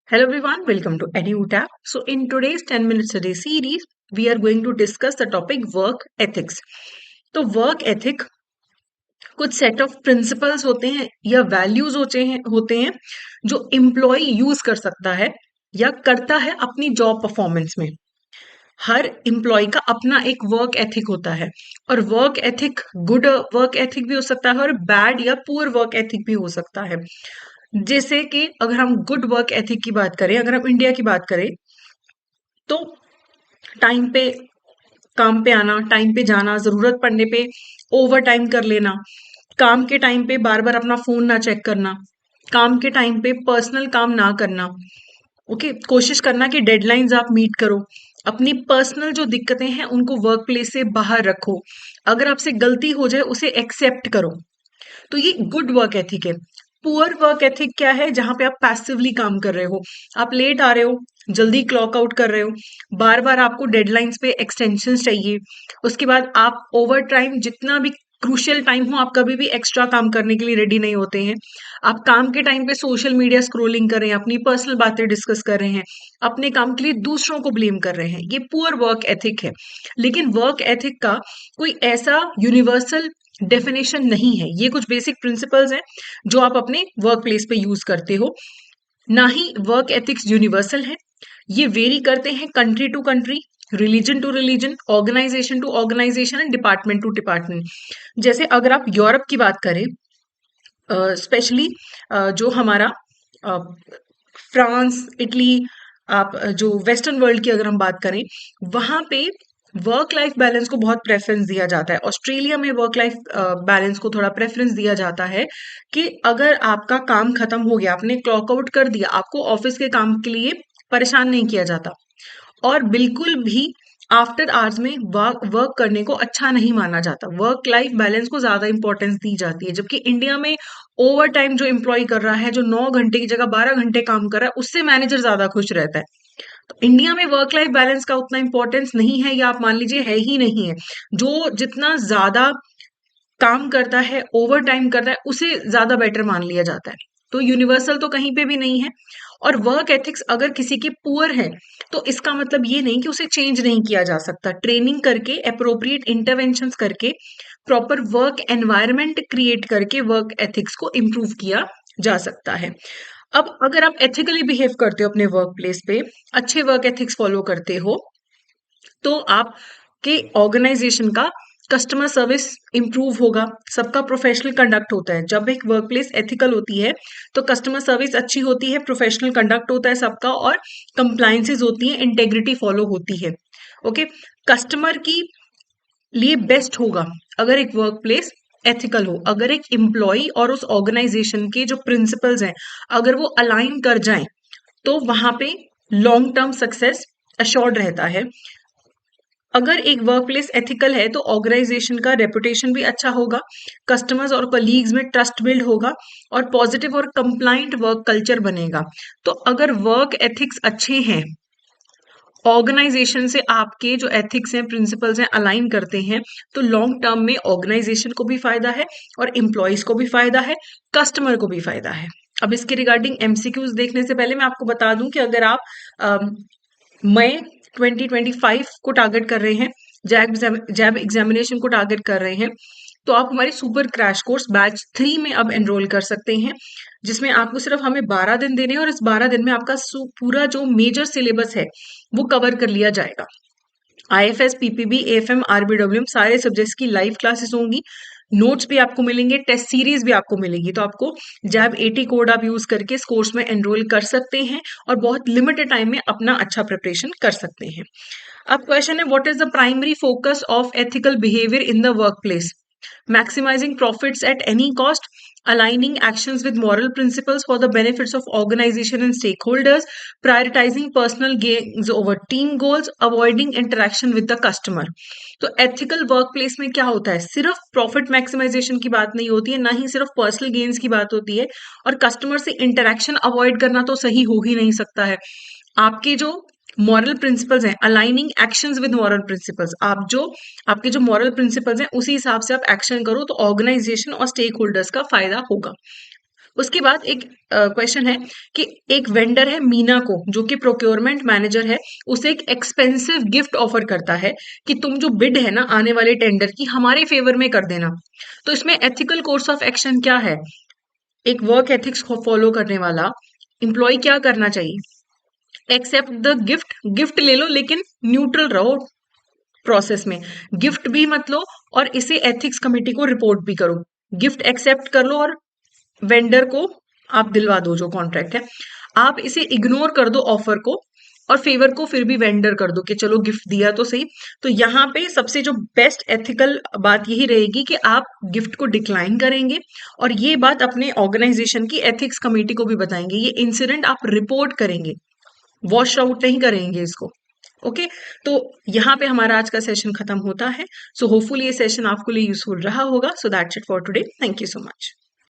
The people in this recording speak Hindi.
Hello everyone, welcome to EduTap. So in today's 10 minute study series, we are going to discuss the topic work ethics. तो वर्क एथिक कुछ सेट ऑफ प्रिंसिपल्स होते हैं या वैल्यूज होते हैं जो एम्प्लॉय यूज कर सकता है या करता है अपनी जॉब परफॉर्मेंस में। हर एम्प्लॉय का अपना एक वर्क एथिक होता है और work ethic good work ethic भी हो सकता है और बैड या पुअर वर्क एथिक भी हो सकता है। जैसे कि अगर हम गुड वर्क एथिक की बात करें, अगर हम इंडिया की बात करें तो टाइम पे काम पे आना, टाइम पे जाना, जरूरत पड़ने पे ओवर टाइम कर लेना, काम के टाइम पे बार बार अपना फोन ना चेक करना, काम के टाइम पे पर्सनल काम ना करना। ओके, कोशिश करना कि डेडलाइंस आप मीट करो। अपनी पर्सनल जो दिक्कतें हैं उनको वर्क प्लेस से बाहर रखो। अगर आपसे गलती हो जाए उसे एक्सेप्ट करो। तो ये गुड वर्क एथिक है। पुअर वर्क एथिक क्या है? जहां पे आप पैसिवली काम कर रहे हो, आप लेट आ रहे हो, जल्दी क्लॉक आउट कर रहे हो, बार बार आपको डेडलाइंस पे एक्सटेंशन चाहिए, उसके बाद आप ओवर टाइम जितना भी क्रूशियल टाइम हो आप कभी भी एक्स्ट्रा काम करने के लिए रेडी नहीं होते हैं। आप काम के टाइम पे सोशल मीडिया स्क्रोलिंग कर रहे हैं, अपनी पर्सनल बातें डिस्कस कर रहे हैं, अपने काम के लिए दूसरों को ब्लेम कर रहे हैं। ये पुअर वर्क एथिक है। लेकिन वर्क एथिक का कोई ऐसा यूनिवर्सल डेफिनेशन नहीं है। ये कुछ बेसिक प्रिंसिपल्स हैं जो आप अपने वर्क प्लेस पे यूज करते हो। ना ही वर्क एथिक्स यूनिवर्सल है। ये वेरी करते हैं country to country, religion to religion, organisation to organisation and department to department. जैसे अगर आप यूरोप की बात करें, स्पेशली जो हमारा अ, फ्रांस, इटली, आप जो वेस्टर्न वर्ल्ड की अगर हम बात करें, वहां पे वर्क लाइफ बैलेंस को बहुत प्रेफरेंस दिया जाता है। ऑस्ट्रेलिया में वर्क लाइफ बैलेंस को थोड़ा प्रेफरेंस दिया जाता है कि अगर आपका काम खत्म हो गया, आपने क्लॉक आउट कर दिया, आपको ऑफिस के काम के लिए परेशान नहीं किया जाता और बिल्कुल भी आफ्टर आवर्स में वर्क वर्क करने को अच्छा नहीं माना जाता। वर्क लाइफ बैलेंस को ज्यादा इंपॉर्टेंस दी जाती है, जबकि इंडिया में ओवर टाइम जो एम्प्लॉय कर रहा है, जो 9 घंटे की जगह 12 घंटे काम कर रहा है, उससे मैनेजर ज्यादा खुश रहता है। तो इंडिया में वर्क लाइफ बैलेंस का उतना इंपॉर्टेंस नहीं है, या आप मान लीजिए है ही नहीं है। जो जितना ज्यादा काम करता है, ओवर टाइम करता है, उसे ज्यादा बेटर मान लिया जाता है। तो यूनिवर्सल तो कहीं पे भी नहीं है। और वर्क एथिक्स अगर किसी के पुअर है तो इसका मतलब ये नहीं कि उसे चेंज नहीं किया जा सकता। ट्रेनिंग करके, अप्रोप्रिएट इंटरवेंशंस करके, प्रॉपर वर्क एनवायरनमेंट क्रिएट करके वर्क एथिक्स को इम्प्रूव किया जा सकता है। अब अगर आप एथिकली बिहेव करते हो अपने वर्क प्लेस पे, अच्छे वर्क एथिक्स फॉलो करते हो, तो आपके ऑर्गेनाइजेशन का कस्टमर सर्विस इंप्रूव होगा। सबका प्रोफेशनल कंडक्ट होता है। जब एक वर्क प्लेस एथिकल होती है तो कस्टमर सर्विस अच्छी होती है, प्रोफेशनल कंडक्ट होता है सबका, और कंप्लायंसेस होती है, इंटेग्रिटी फॉलो होती है। ओके, कस्टमर की लिए बेस्ट होगा अगर एक वर्क प्लेस एथिकल हो। अगर एक एम्प्लॉय और उस ऑर्गेनाइजेशन के जो प्रिंसिपल्स हैं अगर वो अलाइन कर जाएं तो वहां पे लॉन्ग टर्म सक्सेस अश्योर्ड रहता है। अगर एक वर्क प्लेस एथिकल है तो ऑर्गेनाइजेशन का रेपुटेशन भी अच्छा होगा, कस्टमर्स और कलीग्स में ट्रस्ट बिल्ड होगा और पॉजिटिव और कंप्लाइंट वर्क कल्चर बनेगा। तो अगर वर्क एथिक्स अच्छे हैं, ऑर्गेनाइजेशन से आपके जो एथिक्स हैं, प्रिंसिपल्स हैं, अलाइन करते हैं, तो लॉन्ग टर्म में ऑर्गेनाइजेशन को भी फायदा है और एम्प्लॉयज को भी फायदा है, कस्टमर को भी फायदा है। अब इसके रिगार्डिंग एमसीक्यूज देखने से पहले मैं आपको बता दूं कि अगर आप मई 2025 को टारगेट कर रहे हैं, जैब एग्जामिनेशन को टारगेट कर रहे हैं, तो आप हमारे सुपर क्रैश कोर्स बैच 3 में अब एनरोल कर सकते हैं, जिसमें आपको सिर्फ हमें 12 दिन देने हैं और इस 12 दिन में आपका पूरा जो मेजर सिलेबस है वो कवर कर लिया जाएगा। आईएफएस, पीपीबी, एएफएम, आरबीडब्ल्यूएम सारे सब्जेक्ट्स की लाइव क्लासेस होंगी। नोट्स भी आपको मिलेंगे, टेस्ट सीरीज भी आपको मिलेगी। तो आपको जैब 80 कोड आप यूज करके इस कोर्स में एनरोल कर सकते हैं और बहुत लिमिटेड टाइम में अपना अच्छा प्रिपरेशन कर सकते हैं। अब क्वेश्चन है, what is the primary focus of ethical behaviour in the work place? Maximizing profits at any cost, aligning actions with moral principles for the benefits of organization and stakeholders, prioritizing personal gains over team goals, avoiding interaction with the customer। तो एथिकल वर्क प्लेस में क्या होता है? सिर्फ प्रॉफिट मैक्सिमाइजेशन की बात नहीं होती है, ना ही सिर्फ पर्सनल गेन्स की बात होती है, और कस्टमर से इंटरेक्शन अवॉइड करना तो सही हो ही नहीं सकता है। आपके जो मॉरल प्रिंसिपल्स हैं, aligning actions with moral principles, आपके जो मॉरल प्रिंसिपल्स हैं उसी हिसाब से आप एक्शन करो तो ऑर्गेनाइजेशन और स्टेक होल्डर्स का फायदा होगा। उसके बाद एक क्वेश्चन है कि एक वेंडर है मीना को, जो कि प्रोक्योरमेंट मैनेजर है, उसे एक एक्सपेंसिव गिफ्ट ऑफर करता है कि तुम जो बिड है ना आने वाले टेंडर की हमारे फेवर में कर देना। तो इसमें एथिकल कोर्स ऑफ एक्शन क्या है? एक वर्क एथिक्स को फॉलो करने वाला एम्प्लॉय क्या करना चाहिए? एक्सेप्ट द गिफ्ट, गिफ्ट ले लो लेकिन न्यूट्रल रहो प्रोसेस में, गिफ्ट भी मत लो और इसे एथिक्स कमेटी को रिपोर्ट भी करो। गिफ्ट एक्सेप्ट कर लो और वेंडर को आप दिलवा दो जो कॉन्ट्रैक्ट है। आप इसे इग्नोर कर दो ऑफर को और फेवर को फिर भी वेंडर कर दो कि चलो गिफ्ट दिया तो सही। तो यहाँ पे सबसे जो बेस्ट एथिकल बात यही रहेगी कि आप गिफ्ट को डिक्लाइन करेंगे और ये बात अपने ऑर्गेनाइजेशन की एथिक्स कमेटी को भी बताएंगे। ये इंसिडेंट आप रिपोर्ट करेंगे, वॉश आउट नहीं करेंगे इसको। ओके, तो यहाँ पे हमारा आज का सेशन खत्म होता है। सो होपफुली ये सेशन आपके लिए यूजफुल रहा होगा। So that's it for today. Thank you so much.